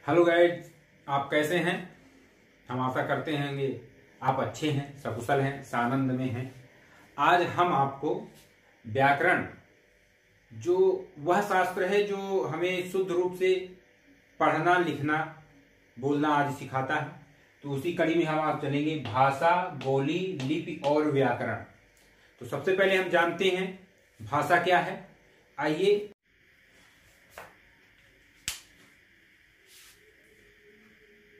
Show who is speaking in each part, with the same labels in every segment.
Speaker 1: Hello guide, आप कैसे हैं। हम आशा करते हैं आप अच्छे हैं, सकुशल हैं, सानंद में हैं। आज हम आपको व्याकरण, जो वह शास्त्र है जो हमें शुद्ध रूप से पढ़ना, लिखना, बोलना आदि सिखाता है, तो उसी कड़ी में हम आज चलेंगे। भाषा, बोली, लिपि और व्याकरण। तो सबसे पहले हम जानते हैं भाषा क्या है। आइए,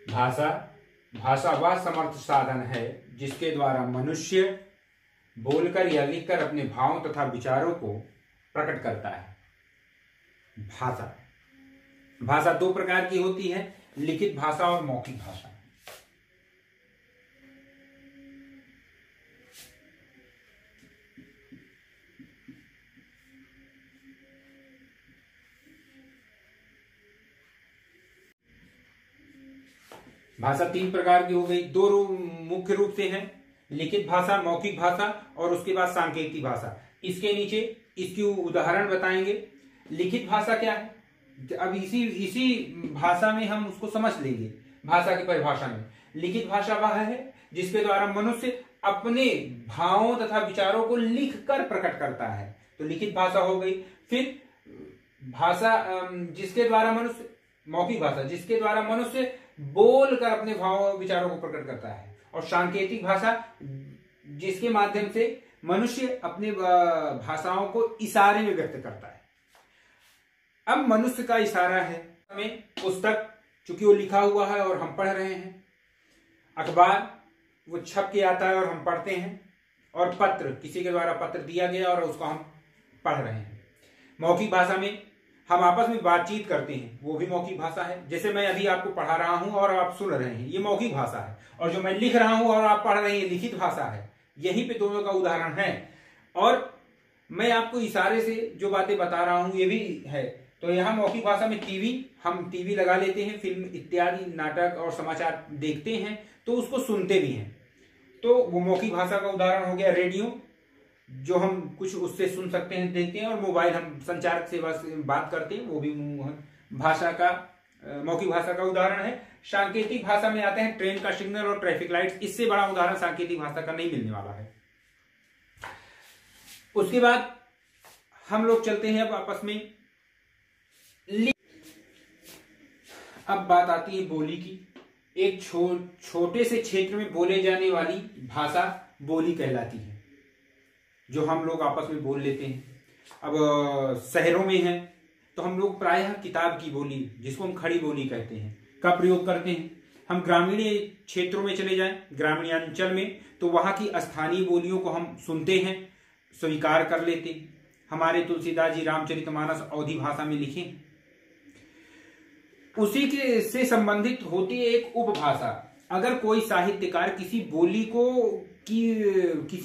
Speaker 1: भाषा वह समर्थ साधन है जिसके द्वारा मनुष्य बोलकर या लिखकर अपने भावों तथा विचारों को प्रकट करता है। भाषा दो प्रकार की होती है, लिखित भाषा और मौखिक भाषा। भाषा तीन प्रकार की हो गई। दो मुख्य रूप से है, लिखित भाषा, मौखिक भाषा और उसके बाद सांकेतिक भाषा। इसके नीचे इसकी उदाहरण बताएंगे। लिखित भाषा क्या है, अब इसी भाषा में हम उसको समझ लेंगे। भाषा की परिभाषा में लिखित भाषा वह है जिसके द्वारा मनुष्य अपने भावों तथा विचारों को लिखकर प्रकट करता है, तो लिखित भाषा हो गई। फिर भाषा जिसके द्वारा मनुष्य, मौखिक भाषा जिसके द्वारा मनुष्य बोलकर अपने भाव विचारों को प्रकट करता है। और सांकेतिक भाषा जिसके माध्यम से मनुष्य अपने भाषाओं को इशारे में व्यक्त करता है। अब मनुष्य का इशारा है, हमें पुस्तक, चूंकि वो लिखा हुआ है और हम पढ़ रहे हैं, अखबार वो छप के आता है और हम पढ़ते हैं, और पत्र, किसी के द्वारा पत्र दिया गया और उसको हम पढ़ रहे हैं। मौखिक भाषा में हम आपस में बातचीत करते हैं, वो भी मौखिक भाषा है। जैसे मैं अभी आपको पढ़ा रहा हूं और आप सुन रहे हैं, ये मौखिक भाषा है। और जो मैं लिख रहा हूं और आप पढ़ रहे हैं, लिखित भाषा है। यहीं पे दोनों का उदाहरण है। और मैं आपको इशारे से जो बातें बता रहा हूं, ये भी है। तो यहाँ मौखिक भाषा में हम टीवी लगा लेते हैं, फिल्म इत्यादि नाटक और समाचार देखते हैं, तो उसको सुनते भी हैं, तो वो मौखिक भाषा का उदाहरण हो गया। रेडियो, जो हम कुछ उससे सुन सकते हैं, देखते हैं, और मोबाइल हम संचार सेवा से बात करते हैं, वो भी भाषा का, मौखिक भाषा का उदाहरण है। सांकेतिक भाषा में आते हैं ट्रेन का सिग्नल और ट्रैफिक लाइट्स। इससे बड़ा उदाहरण सांकेतिक भाषा का नहीं मिलने वाला है। उसके बाद हम लोग चलते हैं अब आपस में। अब बात आती है बोली की। एक छोटे से क्षेत्र में बोले जाने वाली भाषा बोली कहलाती है, जो हम लोग आपस में बोल लेते हैं। अब शहरों में है तो हम लोग प्रायः किताब की बोली, जिसको हम खड़ी बोली कहते हैं, का प्रयोग करते हैं। हम ग्रामीण क्षेत्रों में चले जाएं, ग्रामीण अंचल में, तो वहां की स्थानीय बोलियों को हम सुनते हैं, स्वीकार कर लेते हैं। हमारे तुलसीदास जी रामचरितमानस अवधी भाषा में लिखे, उसी के से संबंधित होती है एक उपभाषा। अगर कोई साहित्यकार किसी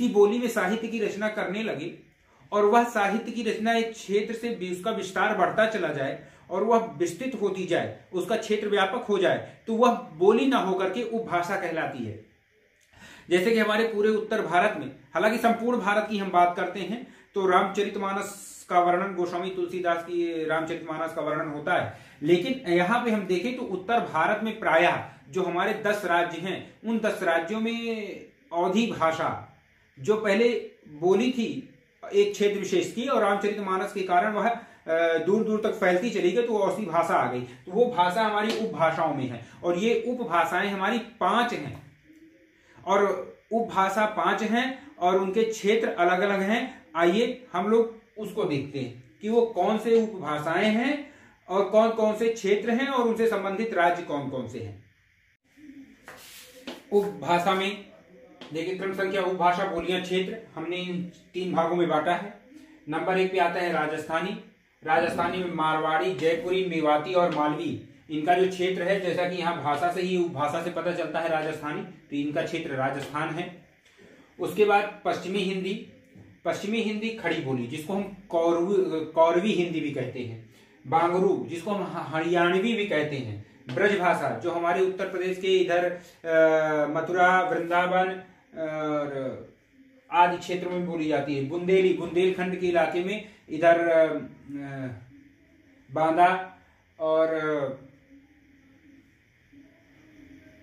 Speaker 1: बोली में साहित्य की रचना करने लगे और वह साहित्य की रचना एक क्षेत्र से उसका विस्तार बढ़ता चला जाए और वह विस्तृत होती जाए, उसका क्षेत्र व्यापक हो जाए, तो वह बोली ना होकर के उपभाषा कहलाती है। जैसे कि हमारे पूरे उत्तर भारत में, हालांकि संपूर्ण भारत की हम बात करते हैं, तो रामचरितमानस का वर्णन, गोस्वामी तुलसीदास की रामचरितमानस का वर्णन होता है। लेकिन यहाँ पे हम देखें तो उत्तर भारत में प्रायः जो हमारे 10 राज्य हैं, उन 10 राज्यों में अवधी भाषा जो पहले बोली थी एक क्षेत्र विशेष की, और रामचरितमानस के कारण वह दूर दूर तक फैलती चली गई, तो ऐसी भाषा आ गई। तो वो भाषा हमारी उपभाषाओं में है, और ये उपभाषाएं हमारी 5 हैं, और उपभाषा 5 हैं और उनके क्षेत्र अलग अलग हैं। आइए हम लोग उसको देखते हैं कि वो कौन से उपभाषाएं हैं और कौन कौन से क्षेत्र हैं और उनसे संबंधित राज्य कौन कौन से हैं। उपभाषा में देखिए, क्रम संख्या उपभाषा, बोलियां, क्षेत्र हमने इन 3 भागों में बांटा है। नंबर 1 पे आता है राजस्थानी। राजस्थानी में मारवाड़ी, जयपुरी, मेवाती और मालवी, इनका जो क्षेत्र है, जैसा कि यहाँ भाषा से ही उपभाषा से पता चलता है राजस्थानी, तो इनका क्षेत्र राजस्थान है। उसके बाद पश्चिमी हिंदी। पश्चिमी हिंदी खड़ी बोली, जिसको हम कौरवी हिंदी भी कहते हैं। बांगरू, जिसको हम हरियाणवी भी कहते हैं। ब्रज भाषा, जो हमारे उत्तर प्रदेश के इधर मथुरा, वृंदावन और आदि क्षेत्रों में बोली जाती है। बुंदेली, बुंदेलखंड के इलाके में, इधर बांदा और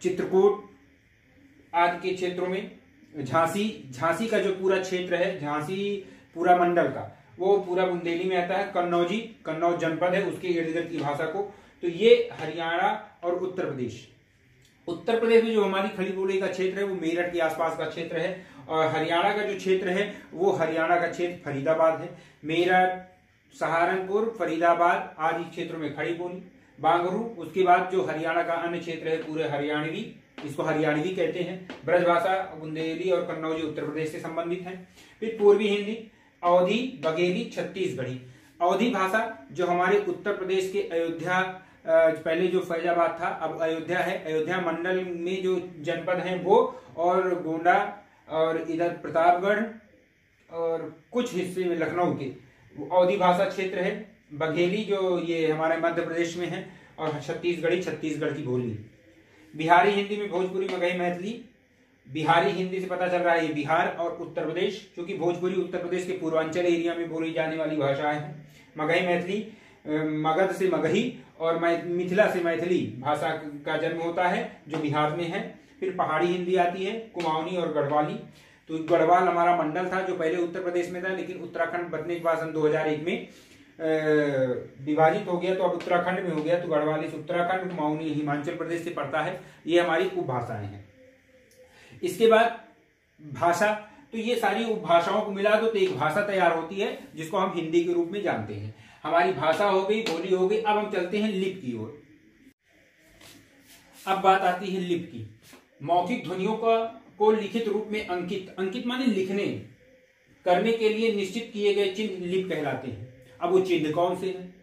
Speaker 1: चित्रकूट आदि के क्षेत्रों में, झांसी का जो पूरा क्षेत्र है, झांसी पूरा मंडल का, वो पूरा बुंदेली में आता है। कन्नौज जनपद है, उसके इर्द गिर्द की भाषा को। तो ये हरियाणा और उत्तर प्रदेश में जो हमारी खड़ी बोली का क्षेत्र है वो मेरठ के आसपास का क्षेत्र है। और हरियाणा का जो क्षेत्र है वो हरियाणा का क्षेत्र फरीदाबाद है। मेरठ, सहारनपुर, फरीदाबाद आदि क्षेत्रों में खड़ी बोली, बांगरू। उसके बाद जो हरियाणा का अन्य क्षेत्र है पूरे हरियाणवी, इसको हरियाणवी कहते हैं। ब्रजभाषा बुंदेली और कन्नौजी उत्तर प्रदेश से संबंधित है। फिर पूर्वी हिंदी, अवधी, बघेली, छत्तीसगढ़ी। अवधी भाषा जो हमारे उत्तर प्रदेश के अयोध्या, पहले जो फैजाबाद था अब अयोध्या है, अयोध्या मंडल में जो जनपद हैं वो, और गोंडा और इधर प्रतापगढ़ और कुछ हिस्से में लखनऊ के अवधी भाषा क्षेत्र है। बघेली जो ये हमारे मध्य प्रदेश में है, और छत्तीसगढ़ी छत्तीसगढ़ की बोली। बिहारी हिंदी में भोजपुरी, मगही, मैथिली। बिहारी हिंदी से पता चल रहा है ये बिहार और उत्तर प्रदेश, क्योंकि भोजपुरी उत्तर प्रदेश के पूर्वांचल एरिया में बोली जाने वाली भाषाएं हैं। मगही मैथिली, मगध से मगही और मिथिला से मैथिली भाषा का जन्म होता है जो बिहार में है। फिर पहाड़ी हिंदी आती है, कुमाऊनी और गढ़वाली। तो गढ़वाल हमारा मंडल था जो पहले उत्तर प्रदेश में था, लेकिन उत्तराखंड बनने के बाद सन 2001 में विभाजित हो गया, तो अब उत्तराखंड में हो गया। तो गढ़वाली उत्तराखंड, कुमाऊनी हिमाचल प्रदेश से पड़ता है। ये हमारी उपभाषाएं हैं। इसके बाद भाषा, तो ये सारी उपभाषाओं को मिला दो तो एक भाषा तैयार होती है जिसको हम हिंदी के रूप में जानते हैं। हमारी भाषा हो गई, बोली हो गई। अब हम चलते हैं लिपि की ओर। अब बात आती है लिपि की। मौखिक ध्वनियों को लिखित रूप में अंकित माने लिखने करने के लिए निश्चित किए गए चिन्ह लिपि कहलाते हैं। अब वो चिन्ह कौन से हैं?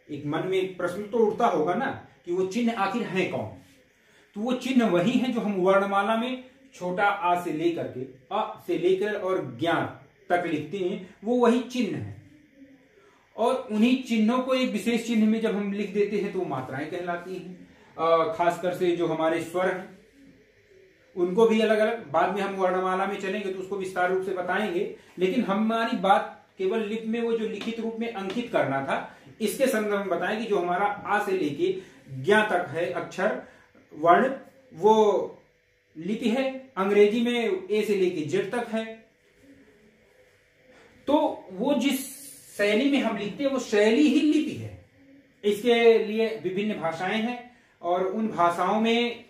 Speaker 1: एक मन में एक प्रश्न तो उठता होगा ना कि वो चिन्ह आखिर हैं कौन? तो वो चिन्ह वही हैं जो हम वर्णमाला में छोटा आ से लेकर के अ से लेकर और ज्ञान तक लिखते हैं, वो वही चिन्ह है। और उन्हीं चिन्हों को एक विशेष चिन्ह में जब हम लिख देते हैं तो वो मात्राएं कहलाती हैं। खासकर से जो हमारे स्वर हैं उनको भी अलग अलग, बाद में हम वर्णमाला में चलेंगे तो उसको विस्तार रूप से बताएंगे। लेकिन हमारी बात केवल लिपि में वो जो लिखित रूप में अंकित करना था, इसके संदर्भ में बताएं कि जो हमारा आ से लेके ज्ञा तक है अक्षर वर्ण, वो लिपि है। अंग्रेजी में ए से लेके जेड तक है। तो वो जिस शैली में हम लिखते हैं वो शैली ही लिपि है। इसके लिए विभिन्न भाषाएं हैं और उन भाषाओं में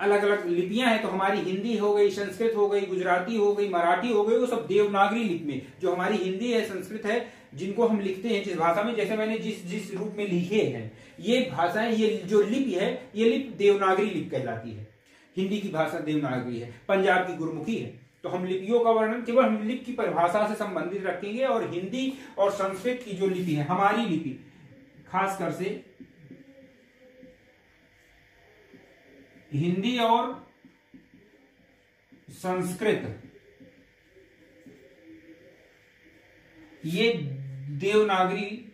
Speaker 1: अलग अलग लिपियां हैं। तो हमारी हिंदी हो गई, संस्कृत हो गई, गुजराती हो गई, मराठी हो गई, वो सब देवनागरी लिपि में। जो हमारी हिंदी है, संस्कृत है, जिनको हम लिखते हैं जिस भाषा में, जैसे मैंने जिस रूप में लिखे हैं ये भाषाएं, ये जो लिपि है ये लिपि देवनागरी लिपि कहलाती है। हिंदी की भाषा देवनागरी है, पंजाब की गुरमुखी है। तो हम लिपियों का वर्णन केवल हम लिपि की परिभाषा से संबंधित रखेंगे। और हिंदी और संस्कृत की जो लिपि है, हमारी लिपि खासकर से हिंदी और संस्कृत, ये देवनागरी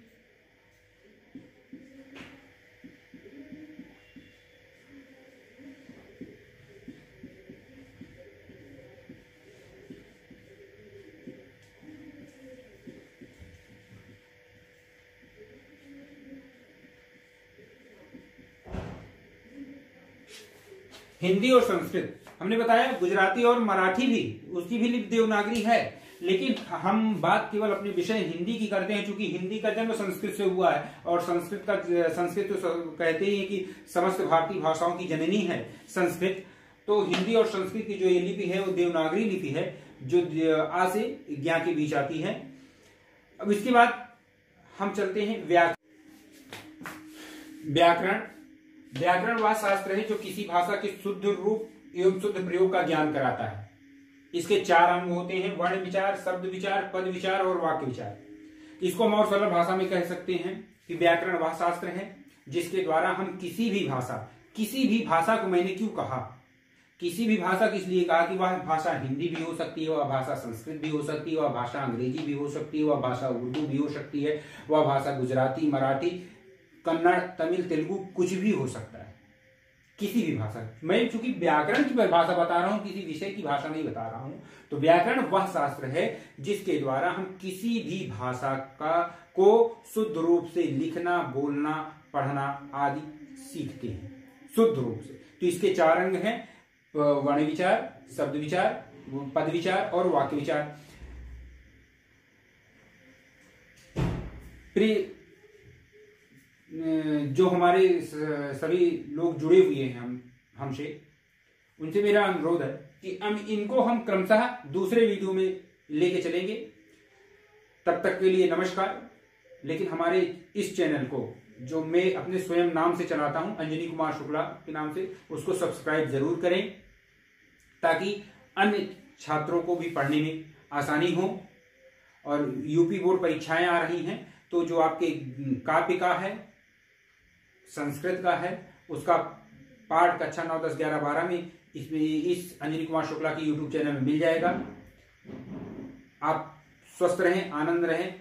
Speaker 1: हिंदी और संस्कृत हमने बताया। गुजराती और मराठी भी, उसकी भी लिपि देवनागरी है। लेकिन हम बात केवल अपने विषय हिंदी की करते हैं, क्योंकि हिंदी का जन्म संस्कृत से हुआ है। और संस्कृत तो कहते ही है कि समस्त भारतीय भाषाओं की जननी है संस्कृत। तो हिंदी और संस्कृत की जो ये लिपि है वो देवनागरी लिपि है, जो आ से ज्ञा के बीच आती है। अब इसके बाद हम चलते हैं व्याकरण। व्याकरण वह शास्त्र है जो किसी भाषा के शुद्ध रूप एवं शुद्ध प्रयोग का ज्ञान कराता है। इसके 4 अंग होते हैं: वर्ण विचार, शब्द विचार, पद विचार और वाक्य विचार। इसको हम और सरल भाषा में कह सकते हैं कि व्याकरण वह शास्त्र है जिसके द्वारा हम किसी भी भाषा को, मैंने क्यों कहा किसी भी भाषा, किस लिए कहा कि वह भाषा हिंदी भी हो सकती है, वह भाषा संस्कृत भी हो सकती है, वह भाषा अंग्रेजी भी हो सकती है, वह भाषा उर्दू भी हो सकती है, वह भाषा गुजराती, मराठी, कन्नड़, तमिल, तेलुगु कुछ भी हो सकता है। किसी भी भाषा, मैं चूंकि व्याकरण की भाषा बता रहा हूं, किसी विषय की भाषा नहीं बता रहा हूं। तो व्याकरण वह शास्त्र है जिसके द्वारा हम किसी भी भाषा को शुद्ध रूप से लिखना, बोलना, पढ़ना आदि सीखते हैं। शुद्ध रूप से तो इसके 4 अंग हैं, वर्ण विचार, शब्द विचार, पद विचार और वाक्य विचार। प्रिय जो हमारे सभी लोग जुड़े हुए हैं हमसे, उनसे मेरा अनुरोध है कि इनको हम क्रमशः दूसरे वीडियो में लेके चलेंगे। तब तक के लिए नमस्कार। लेकिन हमारे इस चैनल को, जो मैं अपने स्वयं नाम से चलाता हूं, अंजनी कुमार शुक्ला के नाम से, उसको सब्सक्राइब जरूर करें ताकि अन्य छात्रों को भी पढ़ने में आसानी हो। और यूपी बोर्ड परीक्षाएं आ रही हैं, तो जो आपके काव्य का है, संस्कृत का है, उसका पाठ कक्षा 9, 10, 11, 12 में इस अंजनी कुमार शुक्ला की यूट्यूब चैनल में मिल जाएगा। आप स्वस्थ रहें, आनंद रहें।